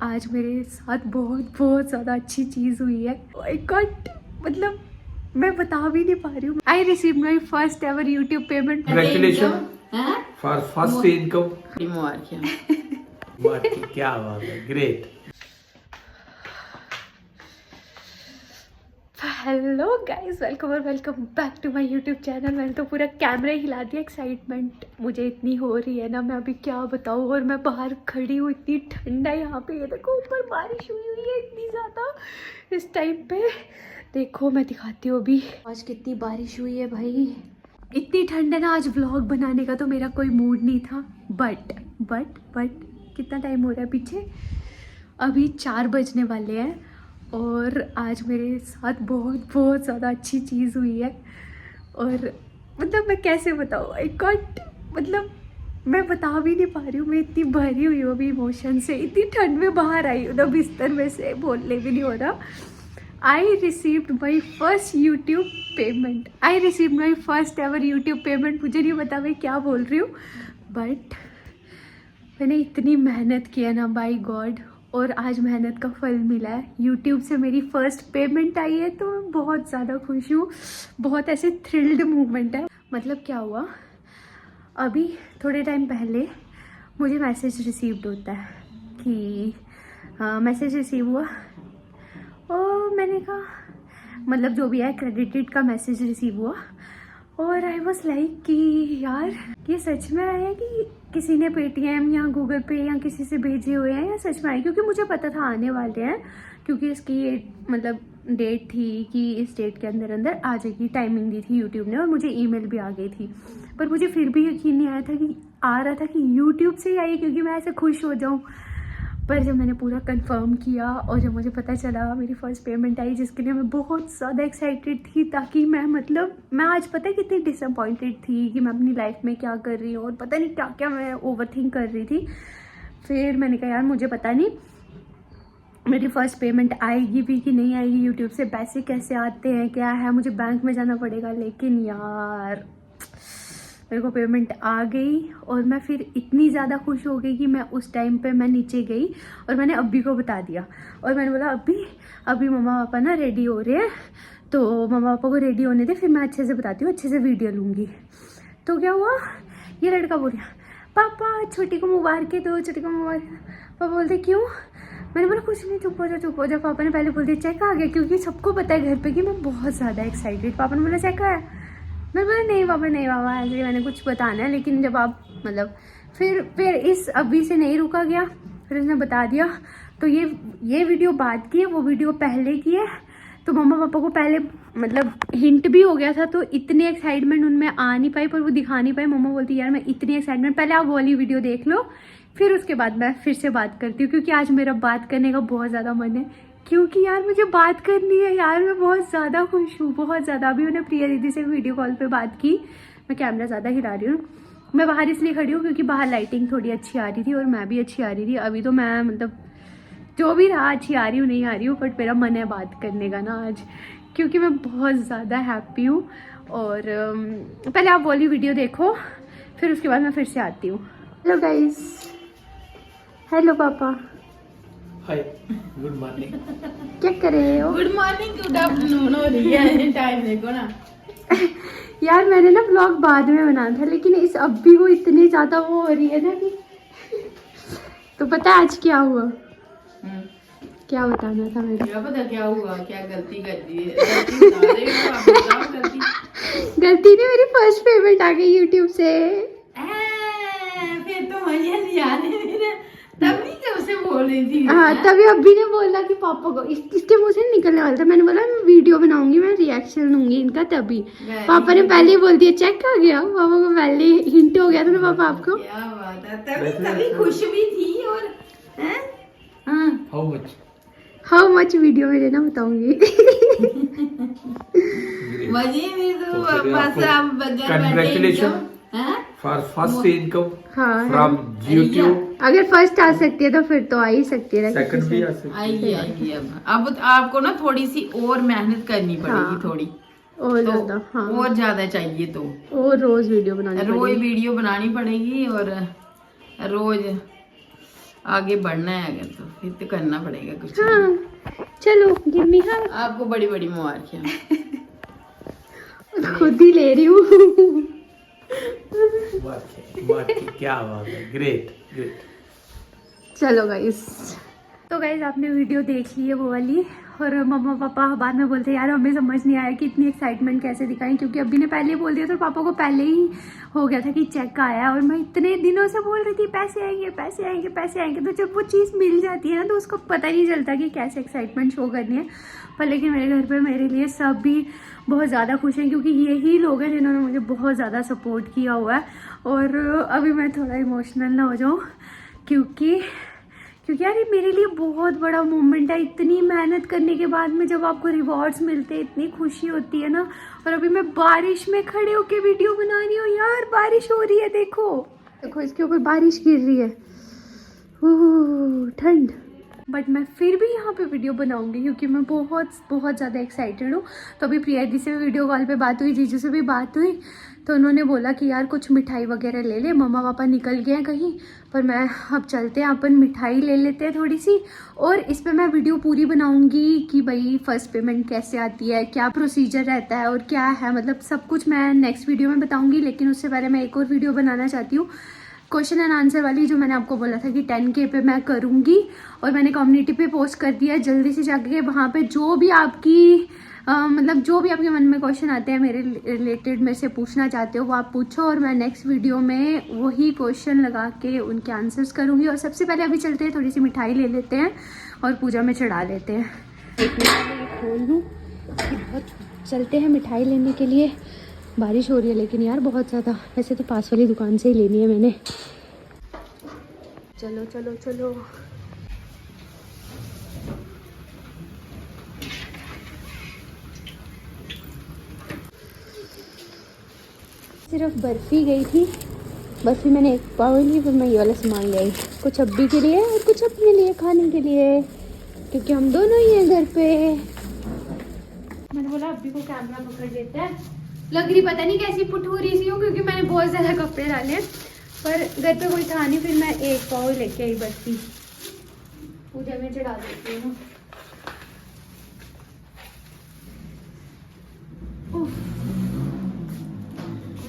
आज मेरे साथ बहुत बहुत ज़्यादा अच्छी चीज़ हुई है। आई गॉट, मतलब मैं बता भी नहीं पा रही हूँ। I receive my first ever YouTube payment. Congratulations for first income. मुबारक। क्या बात है, ग्रेट। हेलो गाइस, वेलकम और welcome back to my YouTube channel. मैंने तो पूरा कैमरा हिला दिया, एक्साइटमेंट मुझे इतनी हो रही है ना, मैं अभी क्या बताऊँ। और मैं बाहर खड़ी हूँ, इतनी ठंडा है यहाँ पे। ये देखो ऊपर बारिश हुई है इतनी ज़्यादा इस टाइम पे। देखो मैं दिखाती हूँ अभी आज कितनी बारिश हुई है भाई। इतनी ठंड है ना, आज व्लॉग बनाने का तो मेरा कोई मूड नहीं था। बट कितना टाइम हो रहा है पीछे, अभी 4 बजने वाले हैं। और आज मेरे साथ बहुत बहुत ज़्यादा अच्छी चीज़ हुई है। और मतलब मैं कैसे बताऊँ, आई गॉट, मतलब मैं बता भी नहीं पा रही हूँ। मैं इतनी भरी हुई हूँ अभी इमोशन से, इतनी ठंड में बाहर आई हूँ ना बिस्तर में से, बोलने भी नहीं हो रहा। I received my first YouTube payment. I received my first ever YouTube payment. मुझे नहीं पता मैं क्या बोल रही हूँ, बट मैंने इतनी मेहनत की है ना, बाय गॉड। और आज मेहनत का फल मिला है। यूट्यूब से मेरी फर्स्ट पेमेंट आई है, तो मैं बहुत ज़्यादा खुश हूँ। बहुत ऐसे थ्रिल्ड मूवमेंट है। मतलब क्या हुआ, अभी थोड़े टाइम पहले मुझे मैसेज रिसीव्ड होता है कि मैसेज रिसीव हुआ। और मैंने कहा, मतलब जो भी है, क्रेडिटेड का मैसेज रिसीव हुआ। और आई वॉज लाइक कि यार ये सच में आया कि किसी ने पेटीएम या गूगल पे या किसी से भेजे हुए हैं, या सच में आए। क्योंकि मुझे पता था आने वाले हैं, क्योंकि इसकी ये मतलब डेट थी कि इस डेट के अंदर अंदर आ जाएगी, टाइमिंग दी थी यूट्यूब ने। और मुझे ईमेल भी आ गई थी, पर मुझे फिर भी यकीन नहीं आया था कि आ रहा था कि यूट्यूब से ही आई, क्योंकि मैं ऐसे खुश हो जाऊँ। पर जब मैंने पूरा कंफर्म किया और जब मुझे पता चला मेरी फर्स्ट पेमेंट आई, जिसके लिए मैं बहुत ज़्यादा एक्साइटेड थी, ताकि मैं आज पता है कितनी डिसअपॉइंटेड थी कि मैं अपनी लाइफ में क्या कर रही हूँ और पता नहीं क्या क्या मैं ओवरथिंक कर रही थी। फिर मैंने कहा यार मुझे पता नहीं मेरी फर्स्ट पेमेंट आएगी भी कि नहीं आएगी, यूट्यूब से पैसे कैसे आते हैं, क्या है, मुझे बैंक में जाना पड़ेगा। लेकिन यार मेरे को पेमेंट आ गई। और मैं फिर इतनी ज़्यादा खुश हो गई कि मैं उस टाइम पे मैं नीचे गई और मैंने अब्बी को बता दिया। और मैंने बोला अभी मम्मा पापा ना रेडी हो रहे हैं, तो मम्मा पापा को रेडी होने दे, फिर मैं अच्छे से बताती हूँ, अच्छे से वीडियो लूँगी। तो क्या हुआ, ये लड़का बोल रहा पापा छोटी को मुबारक दो, छोटी को मुबारक। पापा बोलते क्यों? मैंने बोला कुछ नहीं, चुप हो जा। पापा ने पहले बोल दिया चेक आ गया, क्योंकि सबको पता है घर पे कि मैं बहुत ज़्यादा एक्साइटेड। पापा ने बोला चेक आया? मैं बोला नहीं पापा ऐसे मैंने कुछ बताना है। लेकिन जब आप मतलब फिर इस अभी से नहीं रुका गया, फिर उसने बता दिया। तो ये वीडियो बाद की है, वो वीडियो पहले की है। तो मम्मा पापा को पहले मतलब हिंट भी हो गया था, तो इतनी एक्साइटमेंट उनमें आ नहीं पाई, पर वो दिखा नहीं पाई। मम्मा बोलती यार मैं इतनी एक्साइटमेंट, पहले आप वो वाली वीडियो देख लो, फिर उसके बाद मैं फिर से बात करती हूँ, क्योंकि आज मेरा बात करने का बहुत ज़्यादा मन है। क्योंकि यार मुझे बात करनी है यार, मैं बहुत ज़्यादा खुश हूँ, बहुत ज़्यादा। अभी मैंने प्रिया दीदी से वीडियो कॉल पे बात की। मैं कैमरा ज़्यादा हिला रही हूँ, मैं बाहर इसलिए खड़ी हूँ क्योंकि बाहर लाइटिंग थोड़ी अच्छी आ रही थी और मैं भी अच्छी आ रही थी। अभी तो मैं मतलब जो भी रहा, अच्छी आ रही हूँ नहीं आ रही हूँ, बट मेरा मन है बात करने का ना आज, क्योंकि मैं बहुत ज़्यादा हैप्पी हूँ। और पहले आप वाली वीडियो देखो, फिर उसके बाद मैं फिर से आती हूँ। हेलो गाइस, हेलो पापा, हाय, गुड मॉर्निंग। क्या कर रहे हो? गुड मॉर्निंग, गुड आफ्टरनून हो रही है, टाइम देखो ना। यार मैंने ना ब्लॉग बाद में बनाया था, लेकिन इस अब्बी को इतनी ज्यादा वो हो रही है ना कि तो पता है आज क्या हुआ? क्या बताना था मेरे? क्या पता क्या हुआ, क्या गलती कर दी है? गलती बता रहे हो आप, बताओ गलती। गलती नहीं, मेरी फर्स्ट पेमेंट आ गई यूट्यूब से। फिर तो मजा नहीं आ रही मेरा, तब नहीं जब से बोल रही थी। हाँ, तभी अब्बी ने बोला कि पापा को इसके मुंह से निकलने वाला था। मैंने बोला मैं वीडियो बनाऊंगी, मैं रिएक्शन दूंगी इनका। तभी पापा ने पहले ही बोल दिया चेक आ गया। पापा को पहले हिंट हो गया था ना पापा आपको। क्या बात है, तभी खुश भी थी। और हाउ मच वीडियो में लेना बताऊंगी। मजे में तो बस आप Congratulations for first income from YouTube. अगर फर्स्ट आ सकती है तो फिर तो आ ही सकती है। सेकंड भी आ सकती है। आएगी। अब आपको ना थोड़ी सी और मेहनत करनी पड़ेगी, थोड़ी और तो ज्यादा। हाँ, और ज्यादा चाहिए तो और रोज वीडियो बनानी बनानी पड़ेगी और रोज आगे बढ़ना है अगर तो फिर तो करना पड़ेगा कुछ। हाँ चलो गिव मी हग। आपको बड़ी बड़ी मुबारकियां। खुद ही ले रही हूँ। क्या बात है, ग्रेट ग्रेट। चलो गाइस, तो गाइस आपने वीडियो देख ली है वो वाली, और मम्मा पापा बाद में बोलते यार हमें समझ नहीं आया कि इतनी एक्साइटमेंट कैसे दिखाएं, क्योंकि अभी ने पहले ही बोल दिया था, पापा को पहले ही हो गया था कि चेक आया है, और मैं इतने दिनों से बोल रही थी पैसे आएंगे पैसे आएंगे पैसे आएंगे। तो जब वो चीज़ मिल जाती है ना तो उसको पता ही नहीं चलता कि कैसे एक्साइटमेंट शो करनी है। पर लेकिन मेरे घर पर मेरे लिए सब भी बहुत ज़्यादा खुश हैं, क्योंकि यही लोग हैं जिन्होंने मुझे बहुत ज़्यादा सपोर्ट किया हुआ है। और अभी मैं थोड़ा इमोशनल ना हो जाऊँ, क्योंकि यार ये मेरे लिए बहुत बड़ा मोमेंट है। इतनी मेहनत करने के बाद में जब आपको रिवॉर्ड्स मिलते हैं इतनी खुशी होती है ना। और अभी मैं बारिश में खड़े होके वीडियो बना रही हूँ यार, बारिश हो रही है, देखो देखो इसके ऊपर बारिश गिर रही है, ठंड। बट मैं फिर भी यहाँ पे वीडियो बनाऊंगी क्योंकि मैं बहुत ज़्यादा एक्साइटेड हूँ। तो अभी प्रिया दी से भी वीडियो कॉल पे बात हुई, जीजू से भी बात हुई, तो उन्होंने बोला कि यार कुछ मिठाई वगैरह ले ले, मम्मा पापा निकल गए हैं कहीं, पर मैं अब चलते हैं, अपन मिठाई ले लेते हैं थोड़ी सी। और इस पर मैं वीडियो पूरी बनाऊंगी कि भाई फर्स्ट पेमेंट कैसे आती है, क्या प्रोसीजर रहता है और क्या है, मतलब सब कुछ मैं नेक्स्ट वीडियो में बताऊंगी। लेकिन उससे पहले मैं एक और वीडियो बनाना चाहती हूँ, क्वेश्चन एंड आंसर वाली, जो मैंने आपको बोला था कि 10K पे मैं करूँगी। और मैंने कम्युनिटी पे पोस्ट कर दिया है, जल्दी से जाके वहाँ पे जो भी आपकी मतलब जो भी आपके मन में क्वेश्चन आते हैं मेरे रिलेटेड, मेरे से पूछना चाहते हो वो आप पूछो, और मैं नेक्स्ट वीडियो में वही क्वेश्चन लगा के उनके आंसर्स करूँगी। और सबसे पहले अभी चलते हैं, थोड़ी सी मिठाई ले लेते हैं और पूजा में चढ़ा लेते हैं। एक मिनट खोल लूँ, बहुत चलते हैं मिठाई लेने के लिए। बारिश हो रही है लेकिन यार बहुत ज़्यादा, वैसे तो पास वाली दुकान से ही लेनी है मैंने। चलो चलो चलो, सिर्फ बर्फ़ी गई थी, बर्फ़ी मैंने एक पाव ली, फिर मैं ये वाला सामान ले आई, कुछ अब्बी के लिए और कुछ अपने लिए खाने के लिए, क्योंकि हम दोनों ही हैं घर पे। मैंने बोला अब्बी को कैमरा पकड़ देता है, लग रही पता नहीं कैसी पुटूरी सी हूँ, क्योंकि मैंने बहुत ज़्यादा कपड़े डाले, पर घर पे कोई था नहीं, फिर मैं एक पाव लेके आई बर्फ़ी, पूजा में चढ़ा देती हूँ।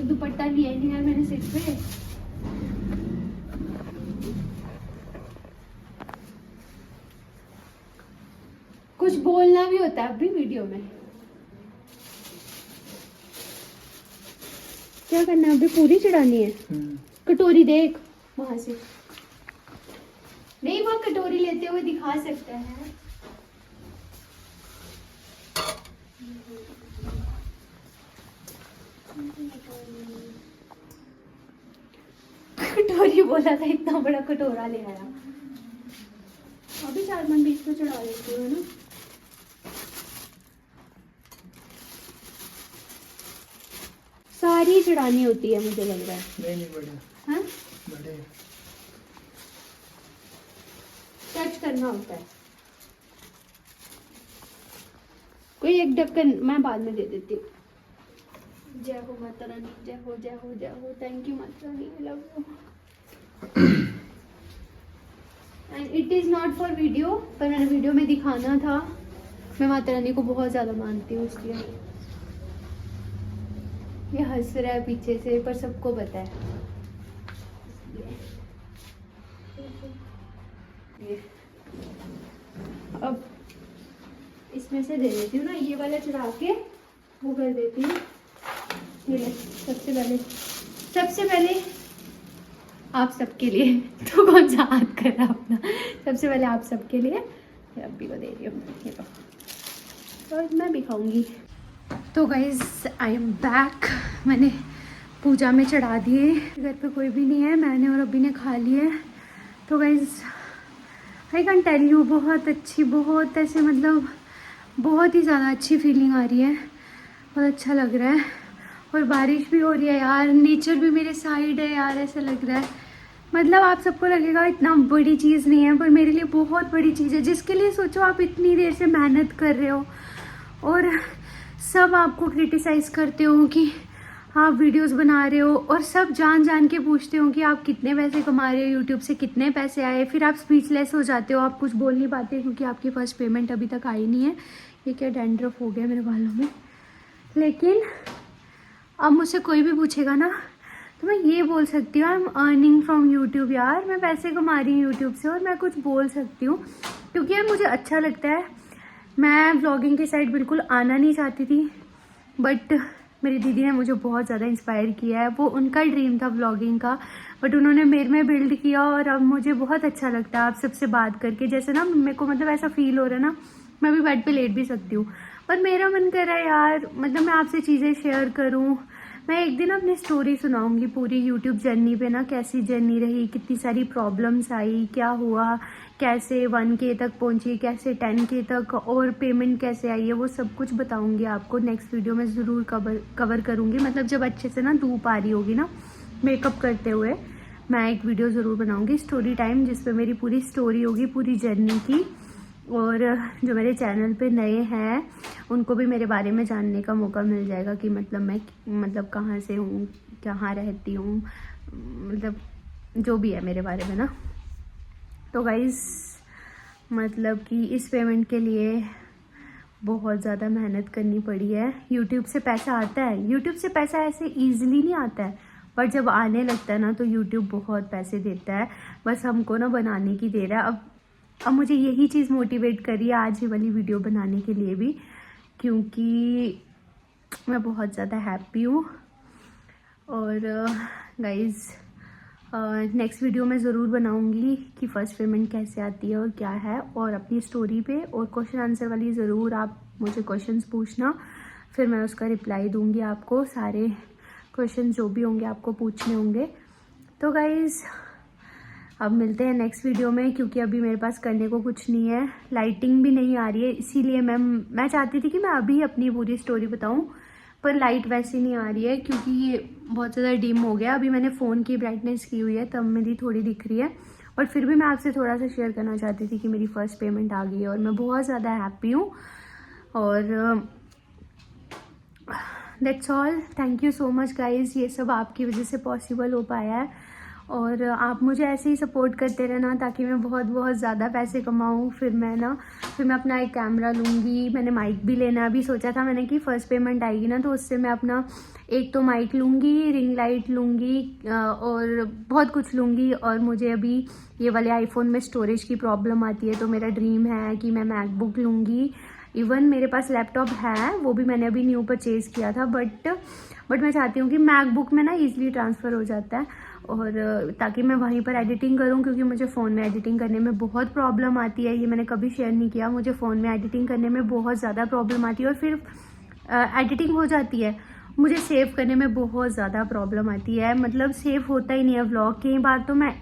दुपट्टा लिया नहीं है मैंने सिर पे। कुछ बोलना भी होता है अभी वीडियो में, क्या करना है अभी, पूरी चढ़ानी है। कटोरी देख वहां से, नहीं वो कटोरी लेते हुए दिखा सकता है। कटोरी बोला था, इतना बड़ा कटोरा ले आया। अभी 4 मन बीच में चढ़ा लेती हूँ ना। सारी चढ़ानी होती है मुझे लग रहा है। नहीं बढ़िया, हाँ बढ़िया, टच करना होता है। कोई एक ढक्कन मैं बाद में दे देती हूँ। जय हो माता रानी, जय हो जय हो जय हो। Thank you Mata Rani, I love you. And it is not for video, पर मैंने वीडियो में दिखाना था। मैं माता रानी को बहुत ज़्यादा मानती हूँ, इसलिए। ये हंस रहा है पीछे से, पर सबको पता है। अब इसमें से दे देती हूँ ना, ये वाला चढ़ा के वो कर देती हूँ। ये सबसे पहले आप सबके लिए, तो कौन सा हाथ कर रहा अपना, सबसे पहले आप सबके लिए अब्बी को दे रही हूँ, ये तो, और मैं भी खाऊंगी। तो गाइज आई एम बैक, मैंने पूजा में चढ़ा दिए, घर पे कोई भी नहीं है, मैंने और अब्बी ने खा लिए। तो guys I can tell you, बहुत अच्छी, बहुत ऐसे मतलब बहुत ही ज़्यादा अच्छी फीलिंग आ रही है, बहुत अच्छा लग रहा है। और बारिश भी हो रही है यार, नेचर भी मेरे साइड है यार, ऐसा लग रहा है। मतलब आप सबको लगेगा इतना बड़ी चीज़ नहीं है, पर मेरे लिए बहुत बड़ी चीज़ है, जिसके लिए सोचो आप इतनी देर से मेहनत कर रहे हो और सब आपको क्रिटिसाइज़ करते हो कि आप वीडियोस बना रहे हो और सब जान जान के पूछते हो कि आप कितने पैसे कमा रहे हो, यूट्यूब से कितने पैसे आए, फिर आप स्पीचलेस हो जाते हो, आप कुछ बोल नहीं पाते क्योंकि आपकी फर्स्ट पेमेंट अभी तक आई नहीं है। ये क्या डैंड्रफ हो गया मेरे बालों में। लेकिन अब मुझसे कोई भी पूछेगा ना तो मैं ये बोल सकती हूँ, I am earning from YouTube. यार मैं पैसे कमा रही हूँ यूट्यूब से और मैं कुछ बोल सकती हूँ क्योंकि यार मुझे अच्छा लगता है। मैं व्लॉगिंग की साइड बिल्कुल आना नहीं चाहती थी, बट मेरी दीदी ने मुझे बहुत ज़्यादा इंस्पायर किया है। वो उनका ड्रीम था व्लॉगिंग का, बट उन्होंने मेरे में बिल्ड किया और अब मुझे बहुत अच्छा लगता है आप सबसे बात करके। जैसे ना मेरे को मतलब ऐसा फील हो रहा है ना, मैं भी बेड पे लेट भी सकती हूँ, पर मेरा मन कर रहा है यार मतलब मैं आपसे चीज़ें शेयर करूँ। मैं एक दिन अपनी स्टोरी सुनाऊंगी पूरी यूट्यूब जर्नी पे ना, कैसी जर्नी रही, कितनी सारी प्रॉब्लम्स आई, क्या हुआ, कैसे 1K तक पहुंची, कैसे 10K तक, और पेमेंट कैसे आई है, वो सब कुछ बताऊंगी आपको। नेक्स्ट वीडियो में ज़रूर कवर करूंगी। मतलब जब अच्छे से ना धूप आ रही होगी ना मेकअप करते हुए, मैं एक वीडियो ज़रूर बनाऊंगी स्टोरी टाइम, जिसपे मेरी पूरी स्टोरी होगी पूरी जर्नी की। और जो मेरे चैनल पे नए हैं उनको भी मेरे बारे में जानने का मौका मिल जाएगा कि मतलब मैं मतलब कहाँ से हूँ, कहाँ रहती हूँ, मतलब जो भी है मेरे बारे में ना। तो गाइस मतलब कि इस पेमेंट के लिए बहुत ज़्यादा मेहनत करनी पड़ी है। यूट्यूब से पैसा आता है, यूट्यूब से पैसा ऐसे ईजिली नहीं आता है, पर जब आने लगता है ना तो यूट्यूब बहुत पैसे देता है। बस हमको ना बनाने की देर है। अब मुझे यही चीज़ मोटिवेट करी है आज ये वाली वीडियो बनाने के लिए भी, क्योंकि मैं बहुत ज़्यादा हैप्पी हूँ। और गाइज़ नेक्स्ट वीडियो में ज़रूर बनाऊँगी कि फ़र्स्ट पेमेंट कैसे आती है और क्या है, और अपनी स्टोरी पे और क्वेश्चन आंसर वाली ज़रूर आप मुझे क्वेश्चंस पूछना, फिर मैं उसका रिप्लाई दूँगी आपको। सारे क्वेश्चन जो भी होंगे आपको पूछने होंगे। तो गाइज़ अब मिलते हैं नेक्स्ट वीडियो में, क्योंकि अभी मेरे पास करने को कुछ नहीं है, लाइटिंग भी नहीं आ रही है, इसीलिए मैं चाहती थी कि मैं अभी अपनी पूरी स्टोरी बताऊं, पर लाइट वैसे नहीं आ रही है क्योंकि ये बहुत ज़्यादा डिम हो गया। अभी मैंने फ़ोन की ब्राइटनेस की हुई है तब मेरी थोड़ी दिख रही है, और फिर भी मैं आपसे थोड़ा सा शेयर करना चाहती थी कि मेरी फ़र्स्ट पेमेंट आ गई है और मैं बहुत ज़्यादा हैप्पी हूँ। और that's all, thank you so much guys, ये सब आपकी वजह से पॉसिबल हो पाया है। और आप मुझे ऐसे ही सपोर्ट करते रहना ताकि मैं बहुत बहुत ज़्यादा पैसे कमाऊँ। फिर मैं अपना एक कैमरा लूँगी, मैंने माइक भी लेना अभी सोचा था मैंने कि फ़र्स्ट पेमेंट आएगी ना तो उससे मैं अपना एक तो माइक लूँगी, रिंग लाइट लूँगी और बहुत कुछ लूँगी। और मुझे अभी ये वाले आईफोन में स्टोरेज की प्रॉब्लम आती है, तो मेरा ड्रीम है कि मैं मैकबुक लूँगी। इवन मेरे पास लैपटॉप है, वो भी मैंने अभी न्यू परचेज़ किया था, बट मैं चाहती हूँ कि मैकबुक में ना ईज़िली ट्रांसफ़र हो जाता है, और ताकि मैं वहीं पर एडिटिंग करूं, क्योंकि मुझे फ़ोन में एडिटिंग करने में बहुत प्रॉब्लम आती है। ये मैंने कभी शेयर नहीं किया, मुझे फ़ोन में एडिटिंग करने में बहुत ज़्यादा प्रॉब्लम आती है, और फिर एडिटिंग हो जाती है, मुझे सेव करने में बहुत ज़्यादा प्रॉब्लम आती है। मतलब सेव होता ही नहीं है व्लॉग। कई बार तो मैं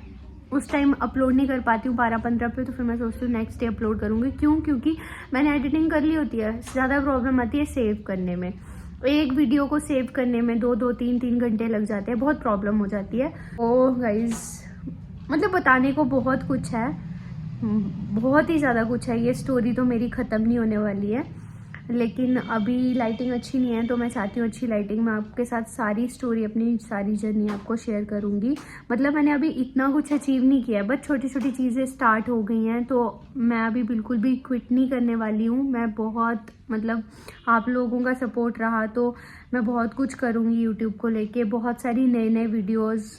उस टाइम अपलोड नहीं कर पाती हूँ 12-15 पे, तो फिर मैं सोचती हूँ नेक्स्ट डे अपलोड करूँगी। क्योंकि मैंने एडिटिंग कर ली होती है। ज़्यादा प्रॉब्लम आती है सेव करने में, एक वीडियो को सेव करने में 2-3 घंटे लग जाते हैं, बहुत प्रॉब्लम हो जाती है। ओ गाइज मतलब बताने को बहुत कुछ है, बहुत ही ज़्यादा कुछ है, ये स्टोरी तो मेरी ख़त्म नहीं होने वाली है। लेकिन अभी लाइटिंग अच्छी नहीं है, तो मैं चाहती हूँ अच्छी लाइटिंग में आपके साथ सारी स्टोरी, अपनी सारी जर्नी आपको शेयर करूँगी। मतलब मैंने अभी इतना कुछ अचीव नहीं किया है, बट छोटी छोटी चीज़ें स्टार्ट हो गई हैं, तो मैं अभी बिल्कुल भी क्विट नहीं करने वाली हूँ। मैं बहुत मतलब आप लोगों का सपोर्ट रहा तो मैं बहुत कुछ करूँगी यूट्यूब को लेके, बहुत सारी नए वीडियोज़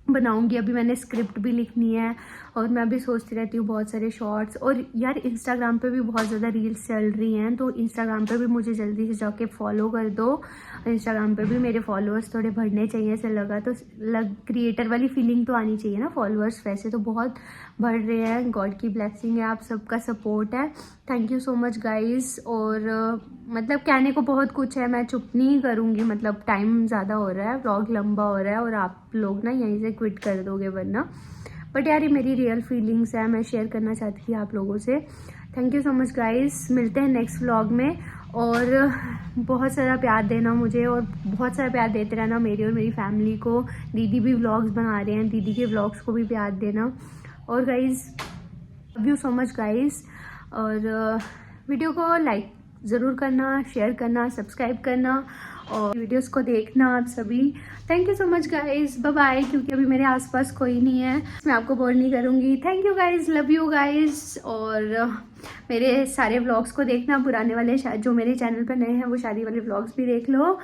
बनाऊंगी। अभी मैंने स्क्रिप्ट भी लिखनी है, और मैं अभी सोचती रहती हूँ बहुत सारे शॉर्ट्स। और यार इंस्टाग्राम पे भी बहुत ज़्यादा रील्स चल रही हैं, तो इंस्टाग्राम पे भी मुझे जल्दी से जाके फॉलो कर दो। इंस्टाग्राम पे भी मेरे फॉलोअर्स थोड़े बढ़ने चाहिए, ऐसे लगा तो क्रिएटर वाली फीलिंग तो आनी चाहिए ना। फॉलोअर्स वैसे तो बहुत बढ़ रहे हैं, गॉड की ब्लेसिंग है, आप सबका सपोर्ट है, thank you so much guys. और मतलब कहने को बहुत कुछ है, मैं चुप नहीं करूँगी, मतलब टाइम ज़्यादा हो रहा है, व्लॉग लंबा हो रहा है, और आप लोग ना यहीं से क्विट कर दोगे वरना। बट यार ये मेरी रियल फीलिंग्स है, मैं शेयर करना चाहती थी आप लोगों से। Thank you so much guys, मिलते हैं नेक्स्ट व्लॉग में, और बहुत सारा प्यार देना मुझे, और बहुत सारा प्यार देते रहना मेरी और मेरी फैमिली को। दीदी भी व्लॉग्स बना रहे हैं, दीदी के व्लॉग्स को भी प्यार देना। और guys love you so much guys, और वीडियो को लाइक ज़रूर करना, शेयर करना, सब्सक्राइब करना, और वीडियोस को देखना आप सभी। Thank you so much guys, bye bye. क्योंकि अभी मेरे आसपास कोई नहीं है, मैं आपको बोर नहीं करूँगी। Thank you guys, love you guys. और मेरे सारे व्लॉग्स को देखना, पुराने वाले जो मेरे चैनल पर नए हैं वो शादी वाले व्लॉग्स भी देख लो।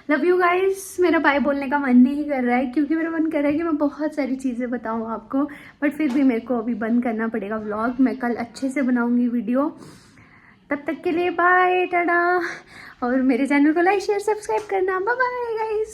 Love you guys. मेरा बाय बोलने का मन नहीं कर रहा है क्योंकि मेरा मन कर रहा है कि मैं बहुत सारी चीज़ें बताऊँ आपको, बट फिर भी मेरे को अभी बंद करना पड़ेगा व्लॉग। मैं कल अच्छे से बनाऊँगी वीडियो। तब तक के लिए बाय, टाटा। और मेरे चैनल को लाइक शेयर सब्सक्राइब करना। Bye bye guys.